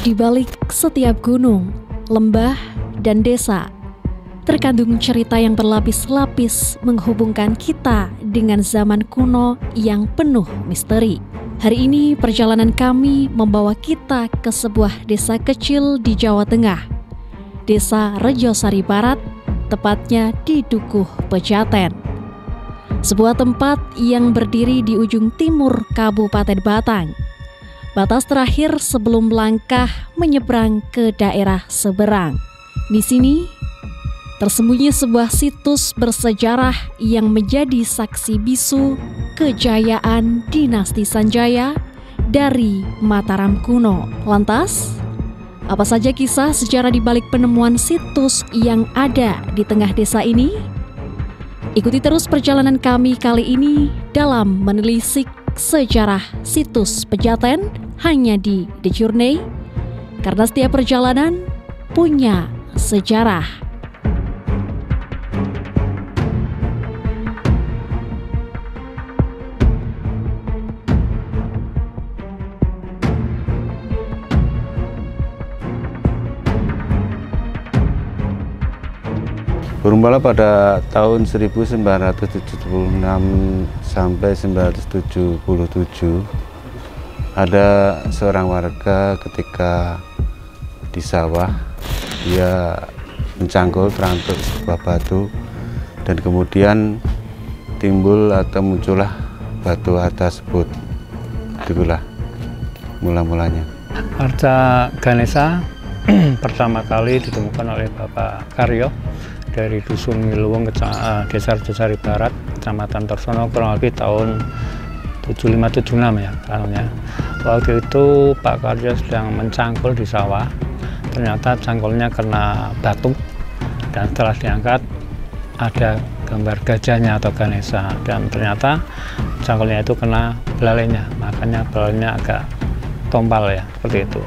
Di balik setiap gunung, lembah, dan desa, terkandung cerita yang berlapis-lapis menghubungkan kita dengan zaman kuno yang penuh misteri. Hari ini perjalanan kami membawa kita ke sebuah desa kecil di Jawa Tengah, Desa Rejosari Barat, tepatnya di Dukuh Pejaten. Sebuah tempat yang berdiri di ujung timur Kabupaten Batang, batas terakhir sebelum melangkah menyeberang ke daerah seberang. Di sini tersembunyi sebuah situs bersejarah yang menjadi saksi bisu kejayaan dinasti Sanjaya dari Mataram kuno. Lantas, apa saja kisah sejarah di balik penemuan situs yang ada di tengah desa ini? Ikuti terus perjalanan kami kali ini dalam menelisik sejarah situs Pejaten hanya di The Journey, karena setiap perjalanan punya sejarah. Berumpala pada tahun 1976 sampai 1977 ada seorang warga ketika di sawah, dia mencangkul terantuk sebuah batu dan kemudian timbul atau muncullah batu tersebut. Itulah mula-mulanya. Arca Ganesha pertama kali ditemukan oleh Bapak Karyo dari Dusun Miluwung, Desa Rejosari Barat, Kecamatan Torsono, kurang lebih tahun 75-76 ya tahunnya. Waktu itu Pak Karyo sedang mencangkul di sawah, ternyata cangkulnya kena batu dan setelah diangkat ada gambar gajahnya atau Ganesha, dan ternyata cangkulnya itu kena belalainya, makanya belalainya agak tompal ya, seperti itu.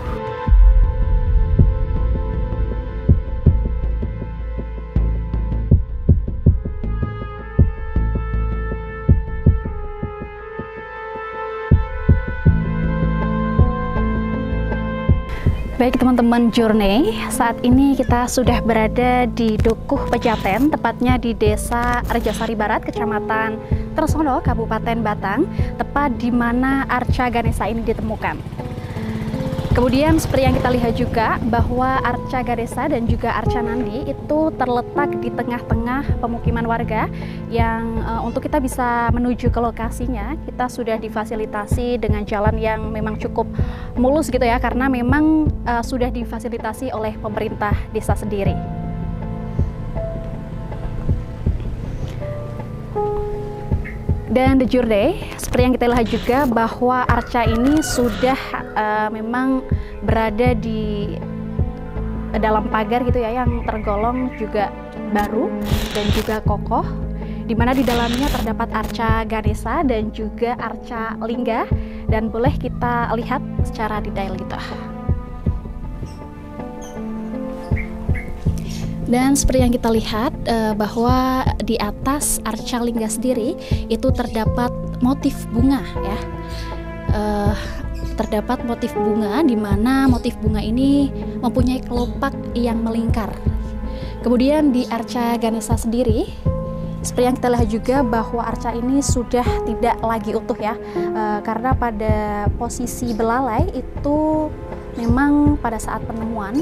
Baik teman-teman Journey, saat ini kita sudah berada di Dukuh Pejaten, tepatnya di Desa Rejosari Barat, Kecamatan Torsono, Kabupaten Batang, tepat di mana Arca Ganesha ini ditemukan. Kemudian seperti yang kita lihat juga bahwa Arca Ganesha dan juga Arca Nandi itu terletak di tengah-tengah pemukiman warga yang untuk kita bisa menuju ke lokasinya, kita sudah difasilitasi dengan jalan yang memang cukup mulus gitu ya, karena memang sudah difasilitasi oleh pemerintah desa sendiri. Dan The Journey, seperti yang kita lihat juga bahwa arca ini sudah memang berada di dalam pagar gitu ya, yang tergolong juga baru dan juga kokoh, di mana di dalamnya terdapat arca Ganesha dan juga arca Lingga, dan boleh kita lihat secara detail gitu. Dan seperti yang kita lihat bahwa di atas arca Lingga sendiri itu terdapat motif bunga ya, terdapat motif bunga, di mana motif bunga ini mempunyai kelopak yang melingkar. Kemudian di arca Ganesha sendiri, seperti yang kita lihat juga bahwa arca ini sudah tidak lagi utuh ya, karena pada posisi belalai itu memang pada saat penemuan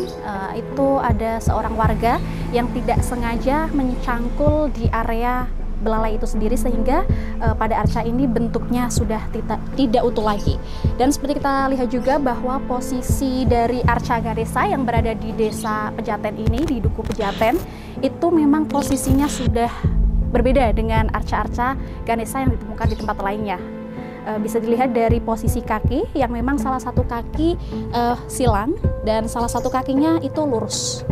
itu ada seorang warga yang tidak sengaja mencangkul di area belalai itu sendiri, sehingga pada arca ini bentuknya sudah tidak utuh lagi. Dan seperti kita lihat juga bahwa posisi dari Arca Ganesha yang berada di Desa Pejaten ini, di Dukuh Pejaten, itu memang posisinya sudah berbeda dengan arca-arca Ganesha yang ditemukan di tempat lainnya. Bisa dilihat dari posisi kaki yang memang salah satu kaki silang dan salah satu kakinya itu lurus.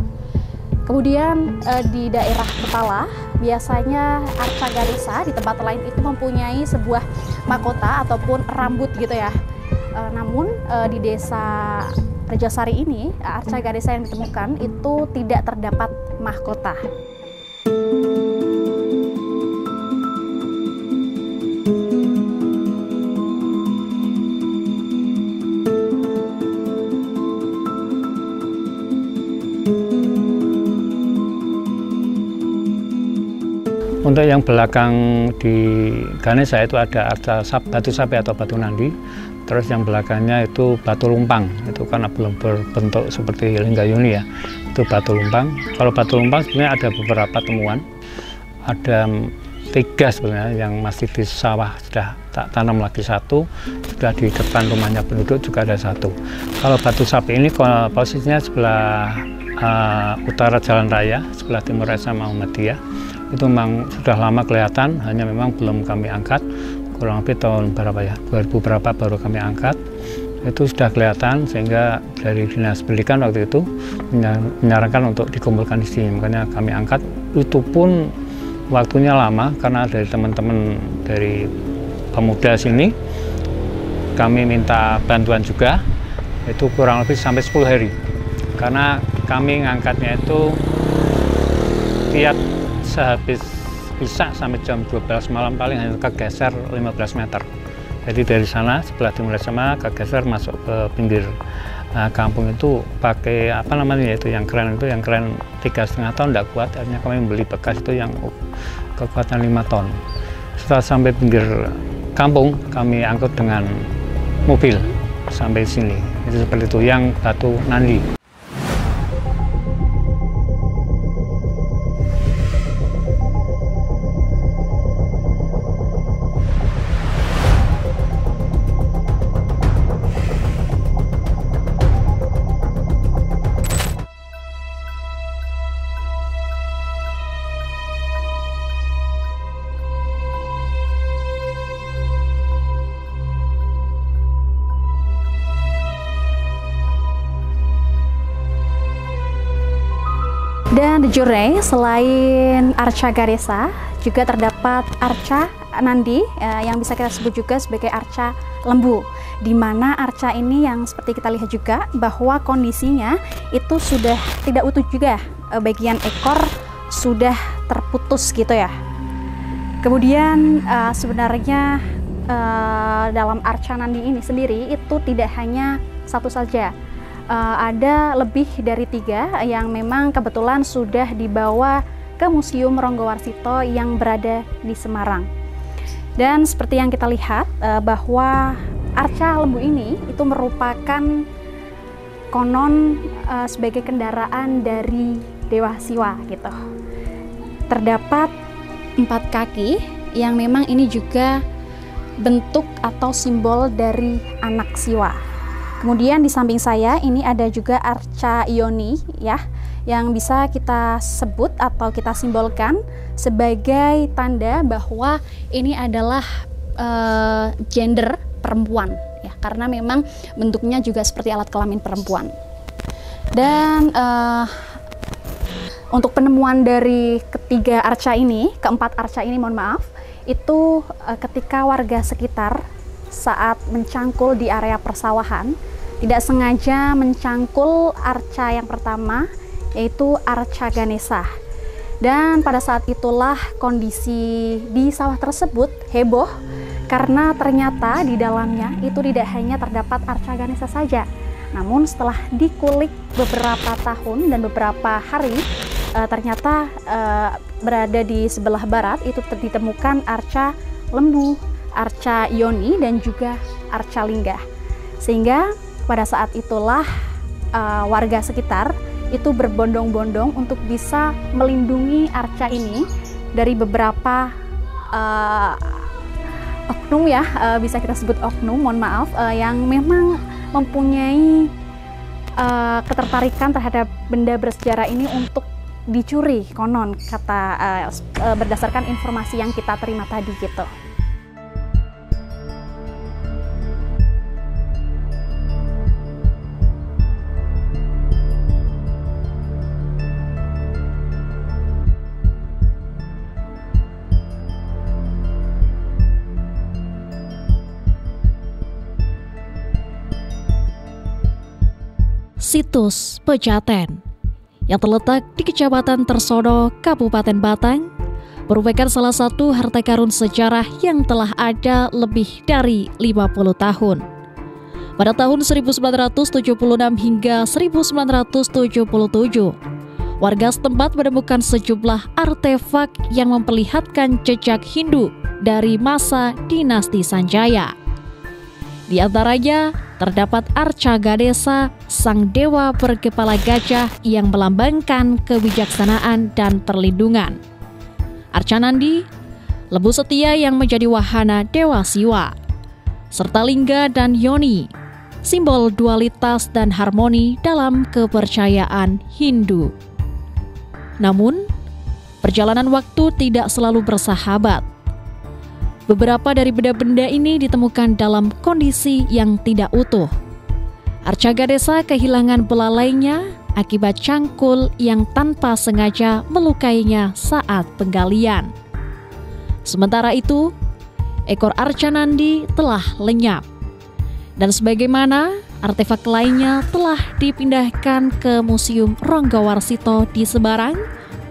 Kemudian di daerah Petala biasanya arca Ganesha di tempat lain itu mempunyai sebuah mahkota ataupun rambut gitu ya. Namun di Desa Rejosari ini arca Ganesha yang ditemukan itu tidak terdapat mahkota. Untuk yang belakang di Ganesha itu ada arca batu sapi atau batu nandi. Terus yang belakangnya itu batu lumpang, itu karena belum berbentuk seperti Linggayuni ya, itu batu lumpang. Kalau batu lumpang sebenarnya ada beberapa temuan, ada 3 sebenarnya yang masih di sawah, sudah tak tanam lagi 1, sudah di depan rumahnya penduduk juga ada 1. Kalau batu sapi ini posisinya sebelah utara jalan raya, sebelah timur SMA Muhammadiyah, itu memang sudah lama kelihatan, hanya memang belum kami angkat. Kurang lebih tahun berapa ya, 2000 berapa baru kami angkat. Itu sudah kelihatan, sehingga dari Dinas Pendidikan waktu itu menyarankan untuk dikumpulkan di sini, makanya kami angkat. Itu pun waktunya lama karena dari teman-teman dari pemuda sini kami minta bantuan juga, itu kurang lebih sampai 10 hari karena kami ngangkatnya itu tiap sehabis bisa sampai jam 12 malam paling hanya kegeser 15 meter. Jadi dari sana sebelah timur sama kegeser masuk ke pinggir kampung itu pakai apa namanya itu yang keren 3,5 ton tidak kuat, akhirnya kami beli bekas itu yang kekuatan 5 ton. Setelah sampai pinggir kampung kami angkut dengan mobil sampai sini. Itu seperti itu yang batu nandi. Dan di Jure, selain arca Ganesha, juga terdapat arca nandi yang bisa kita sebut juga sebagai arca lembu, di mana arca ini yang seperti kita lihat juga bahwa kondisinya itu sudah tidak utuh juga, bagian ekor sudah terputus gitu ya. Kemudian sebenarnya dalam arca nandi ini sendiri itu tidak hanya satu saja. Ada lebih dari 3 yang memang kebetulan sudah dibawa ke Museum Ronggowarsito yang berada di Semarang. Dan seperti yang kita lihat bahwa arca lembu ini itu merupakan konon sebagai kendaraan dari Dewa Siwa gitu. Terdapat 4 kaki yang memang ini juga bentuk atau simbol dari anak Siwa. Kemudian di samping saya ini ada juga arca Ioni ya, yang bisa kita sebut atau kita simbolkan sebagai tanda bahwa ini adalah gender perempuan ya, karena memang bentuknya juga seperti alat kelamin perempuan. Dan untuk penemuan dari ketiga arca ini, keempat arca ini mohon maaf, itu ketika warga sekitar saat mencangkul di area persawahan, tidak sengaja mencangkul arca yang pertama, yaitu arca Ganesha. Dan pada saat itulah kondisi di sawah tersebut heboh, karena ternyata di dalamnya itu tidak hanya terdapat arca Ganesha saja, namun setelah dikulik beberapa tahun dan beberapa hari, ternyata berada di sebelah barat itu ditemukan arca lembu, arca Ioni, dan juga arca Lingga. Sehingga pada saat itulah warga sekitar itu berbondong-bondong untuk bisa melindungi arca ini dari beberapa oknum ya, bisa kita sebut oknum, mohon maaf, yang memang mempunyai ketertarikan terhadap benda bersejarah ini untuk dicuri, konon kata berdasarkan informasi yang kita terima tadi gitu. Situs Pejaten yang terletak di Kecamatan Tersono, Kabupaten Batang, merupakan salah satu harta karun sejarah yang telah ada lebih dari 50 tahun. Pada tahun 1976 hingga 1977, warga setempat menemukan sejumlah artefak yang memperlihatkan jejak Hindu dari masa dinasti Sanjaya. Di antaranya terdapat arca Ganesa, sang dewa berkepala gajah yang melambangkan kebijaksanaan dan perlindungan. Arca Nandi, lembu setia yang menjadi wahana Dewa Siwa, serta lingga dan yoni, simbol dualitas dan harmoni dalam kepercayaan Hindu. Namun, perjalanan waktu tidak selalu bersahabat. Beberapa dari benda-benda ini ditemukan dalam kondisi yang tidak utuh. Arca Ganesa kehilangan belalainya akibat cangkul yang tanpa sengaja melukainya saat penggalian. Sementara itu, ekor arca Nandi telah lenyap. Dan sebagaimana artefak lainnya telah dipindahkan ke Museum Ronggowarsito di Semarang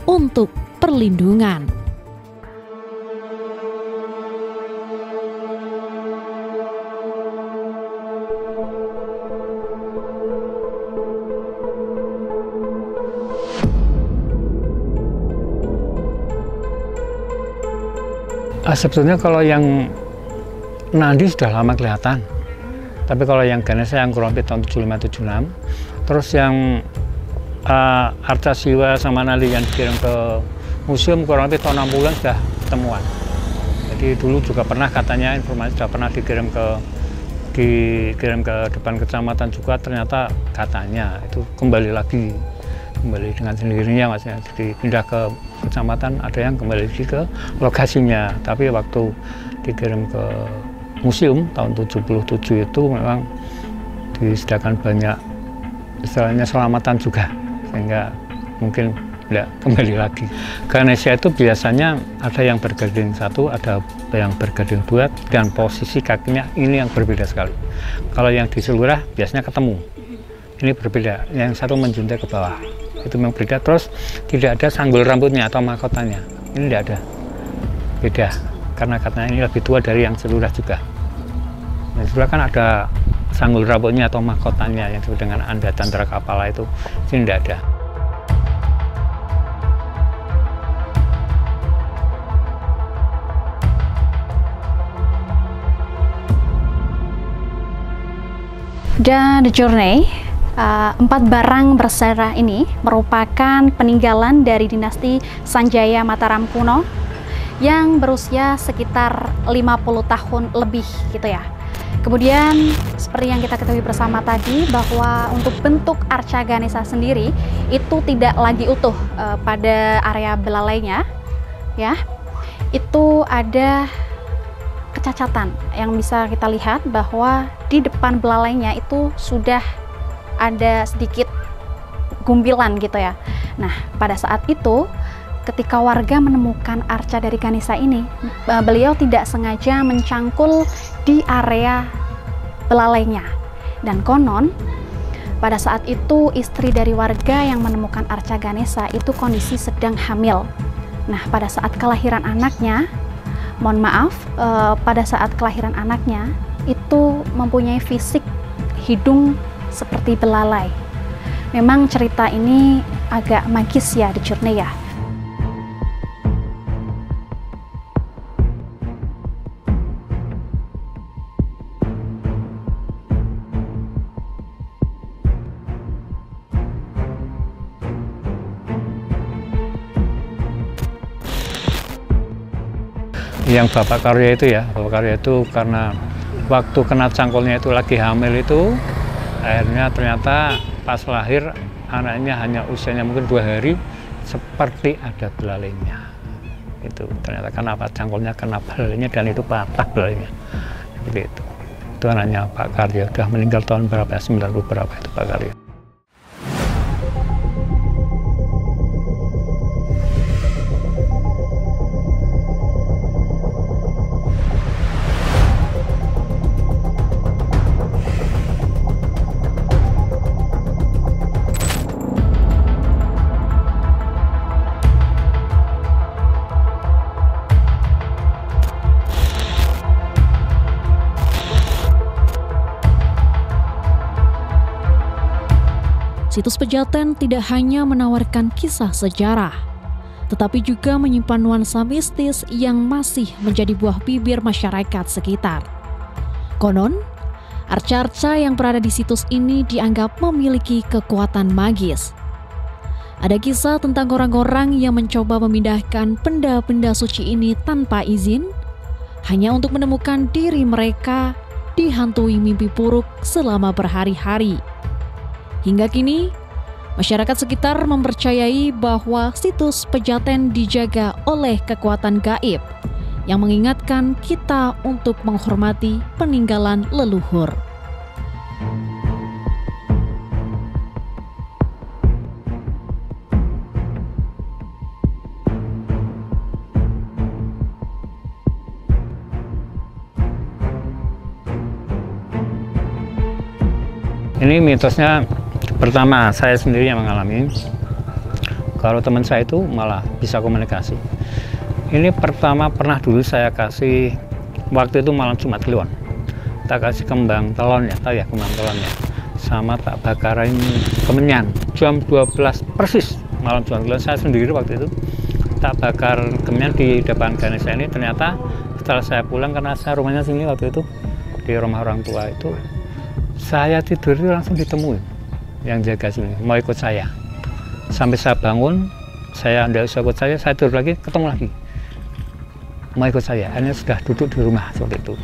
untuk perlindungan. Sebetulnya kalau yang Nandi sudah lama kelihatan. Tapi kalau yang Ganesa yang kurang lebih tahun 75-76, terus yang arca Siwa sama Nandi yang dikirim ke museum kurang lebih tahun 60-an sudah temuan. Jadi dulu juga pernah katanya informasi sudah pernah dikirim ke depan kecamatan juga, ternyata katanya itu kembali dengan sendirinya, maksudnya jadi pindah ke kecamatan, ada yang kembali ke lokasinya. Tapi waktu dikirim ke museum tahun 77 itu memang disediakan banyak istilahnya selamatan juga, sehingga mungkin tidak kembali lagi. Ganesa itu biasanya ada yang bergading satu, ada yang bergading dua, dan posisi kakinya ini yang berbeda sekali. Kalau yang di Selurah biasanya ketemu, ini berbeda, yang satu menjuntai ke bawah, itu memang berbeda. Terus tidak ada sanggul rambutnya atau mahkotanya, ini tidak ada, beda. Karena katanya ini lebih tua dari yang Selurah juga. Yang Selurah kan ada sanggul rambutnya atau mahkotanya yang disebut dengan anda candra kapala itu, ini tidak ada. Dan The Journey, 4 barang bersejarah ini merupakan peninggalan dari dinasti Sanjaya Mataram kuno yang berusia sekitar 50 tahun lebih gitu ya. Kemudian seperti yang kita ketahui bersama tadi bahwa untuk bentuk arca Ganesa sendiri itu tidak lagi utuh pada area belalainya ya. Itu ada kecacatan yang bisa kita lihat bahwa di depan belalainya itu sudah ada sedikit gumbilan gitu ya. Nah, pada saat itu ketika warga menemukan arca dari Ganesa ini, beliau tidak sengaja mencangkul di area belalainya. Dan konon pada saat itu istri dari warga yang menemukan arca Ganesa itu kondisi sedang hamil. Nah, pada saat kelahiran anaknya, mohon maaf, pada saat kelahiran anaknya itu mempunyai fisik hidung seperti belalai. Memang cerita ini agak magis ya, The Journey ya. Yang Bapak Karya itu ya, Bapak Karya itu karena waktu kena cangkulnya itu lagi hamil itu, akhirnya ternyata pas lahir anaknya hanya usianya mungkin 2 hari, seperti ada belalainya. Itu ternyata kenapa cangkulnya kena belalainya dan itu patah belalainya. Seperti itu. Itu anaknya Pak Karya, udah meninggal tahun berapa? 90 berapa itu Pak Karya. Situs Pejaten tidak hanya menawarkan kisah sejarah, tetapi juga menyimpan nuansa mistis yang masih menjadi buah bibir masyarakat sekitar. Konon, arca-arca yang berada di situs ini dianggap memiliki kekuatan magis. Ada kisah tentang orang-orang yang mencoba memindahkan benda-benda suci ini tanpa izin, hanya untuk menemukan diri mereka dihantui mimpi buruk selama berhari-hari. Hingga kini, masyarakat sekitar mempercayai bahwa situs Pejaten dijaga oleh kekuatan gaib yang mengingatkan kita untuk menghormati peninggalan leluhur. Ini mitosnya, pertama saya sendiri yang mengalami. Kalau teman saya itu malah bisa komunikasi. Ini pertama pernah dulu saya kasih, waktu itu malam Jumat Kliwon. Tak kasih kembang telon ya, tahu ya kembang telon ya. Sama tak bakarin kemenyan. Jam 12 persis malam Jumat Kliwon, saya sendiri waktu itu tak bakar kemenyan di depan Ganesha ini. Ternyata setelah saya pulang, karena saya rumahnya sini waktu itu, di rumah orang tua itu, saya tidur itu langsung ditemuin yang jaga sini, mau ikut saya. Sampai saya bangun, saya tidak usah ikut saya tidur lagi, ketemu lagi, mau ikut saya. Hanya sudah duduk di rumah seperti itu.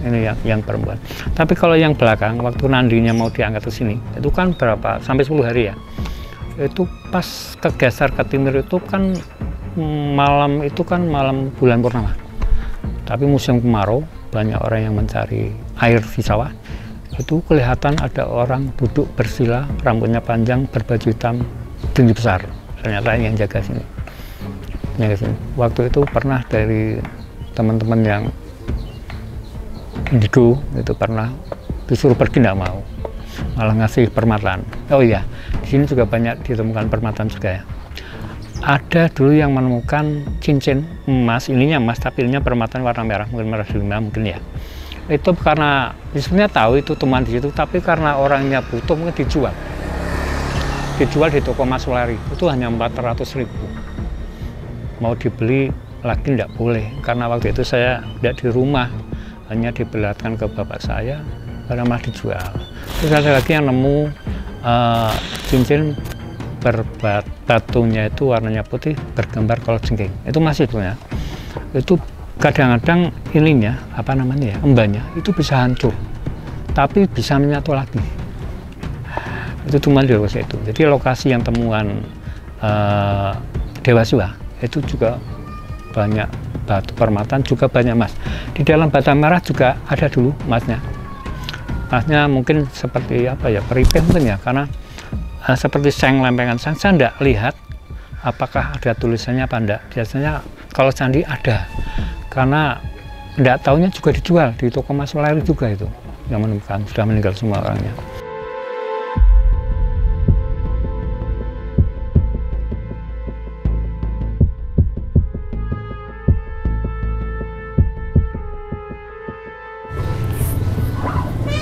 Ini yang perempuan. Tapi kalau yang belakang, waktu nandinya mau diangkat ke sini, itu kan berapa, sampai 10 hari ya. Itu pas kegeser ke timur itu kan malam bulan purnama. Tapi musim kemarau, banyak orang yang mencari air di sawah. Itu kelihatan ada orang duduk bersila, rambutnya panjang, berbaju hitam, tinggi besar. Ternyata yang jaga sini. Waktu itu pernah dari teman-teman yang indigo, itu pernah disuruh pergi, tidak mau, malah ngasih permatan. Oh iya, di sini juga banyak ditemukan permatan juga ya. Ada dulu yang menemukan cincin emas, ininya emas tapi ininya permatan warna merah, mungkin merah delima mungkin ya. Itu karena sebenarnya tahu itu teman di situ, tapi karena orangnya butuh mungkin dijual di toko Mas Sulari. Itu hanya 400.000. Mau dibeli lagi tidak boleh, karena waktu itu saya tidak di rumah, hanya diperlihatkan ke bapak saya, karena malah dijual. Terus ada lagi yang nemu cincin batunya itu warnanya putih, bergambar kalajengking. Itu masih punya. Itu kadang-kadang ininya, apa namanya ya, embanya itu bisa hancur, tapi bisa menyatu lagi. Itu cuma di lokasi itu. Jadi lokasi yang temuan Dewa Siwa itu juga banyak batu permatan, juga banyak emas. Di dalam bata merah juga ada dulu emasnya. Emasnya mungkin seperti apa ya, peripeh mungkin ya, karena seperti seng, lempengan seng. Saya tidak lihat apakah ada tulisannya apa enggak. Biasanya kalau candi ada, karena tidak tahunya juga dijual di toko Mas Sulari juga itu yang menemukan, sudah meninggal semua orangnya.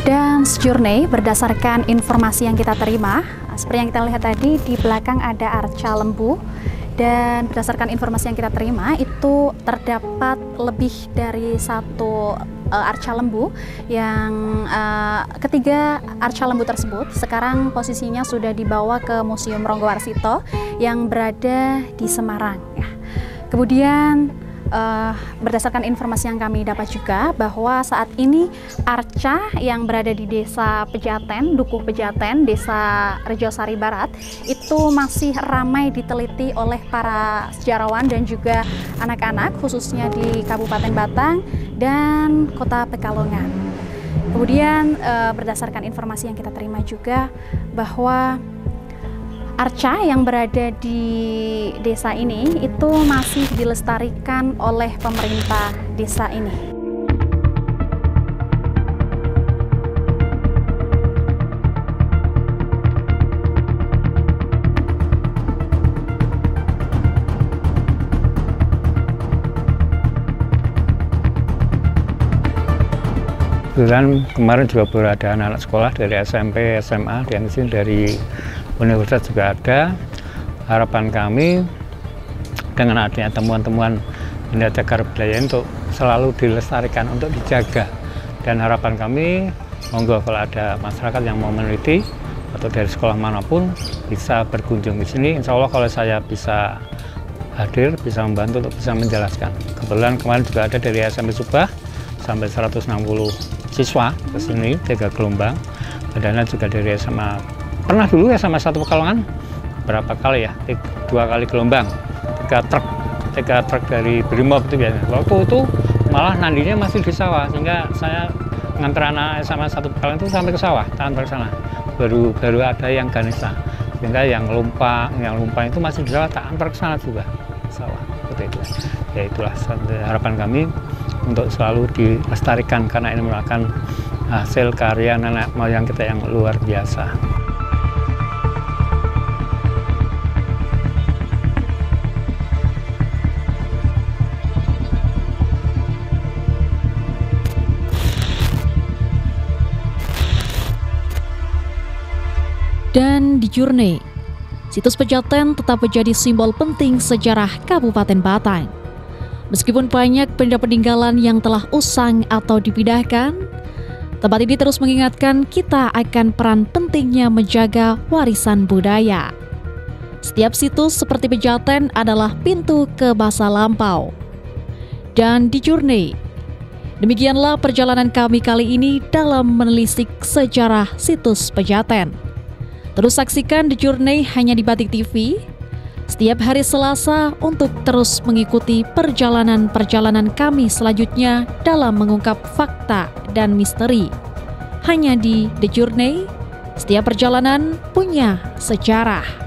Dan sejurne, berdasarkan informasi yang kita terima, seperti yang kita lihat tadi, di belakang ada arca lembu. Dan berdasarkan informasi yang kita terima, itu terdapat lebih dari satu arca lembu, yang ketiga arca lembu tersebut sekarang posisinya sudah dibawa ke Museum Ronggowarsito yang berada di Semarang. Kemudian berdasarkan informasi yang kami dapat juga, bahwa saat ini arca yang berada di Desa Pejaten, Dukuh Pejaten, Desa Rejosari Barat, itu masih ramai diteliti oleh para sejarawan dan juga anak-anak, khususnya di Kabupaten Batang dan Kota Pekalongan. Kemudian berdasarkan informasi yang kita terima juga, bahwa arca yang berada di desa ini itu masih dilestarikan oleh pemerintah desa ini. Kebetulan kemarin juga baru ada anak-anak sekolah dari SMP, SMA, yang sini dari universitas juga ada. Harapan kami dengan adanya temuan-temuan benda cagar budaya untuk selalu dilestarikan, untuk dijaga. Dan harapan kami, monggo kalau ada masyarakat yang mau meneliti atau dari sekolah manapun bisa berkunjung di sini. Insya Allah kalau saya bisa hadir, bisa membantu untuk bisa menjelaskan. Kebetulan kemarin juga ada dari SMP Subah sampai 160 siswa ke sini, 3 gelombang. Adanya juga dari SMA, pernah dulu ya sama 1 Pekalongan, berapa kali ya, 2 kali gelombang, 3 truk dari Brimob itu biasanya. Waktu itu malah nandinya masih di sawah, sehingga saya nganter anak SMA 1 Pekalongan itu sampai ke sawah, tangan ke sana. Baru ada yang Ganesha, sehingga yang lumpang itu masih di sawah, tak antar ke sana juga sawah. Seperti itu. Ya itulah harapan kami untuk selalu dilestarikan, karena ini merupakan hasil karya nenek moyang kita yang luar biasa. Dan di Jurne, situs Pejaten tetap menjadi simbol penting sejarah Kabupaten Batang. Meskipun banyak benda peninggalan yang telah usang atau dipindahkan, tempat ini terus mengingatkan kita akan peran pentingnya menjaga warisan budaya. Setiap situs seperti Pejaten adalah pintu ke masa lampau. Dan di Jurne, demikianlah perjalanan kami kali ini dalam menelisik sejarah situs Pejaten. Terus saksikan The Journey hanya di Batik TV setiap hari Selasa untuk terus mengikuti perjalanan-perjalanan kami selanjutnya dalam mengungkap fakta dan misteri. Hanya di The Journey, setiap perjalanan punya sejarah.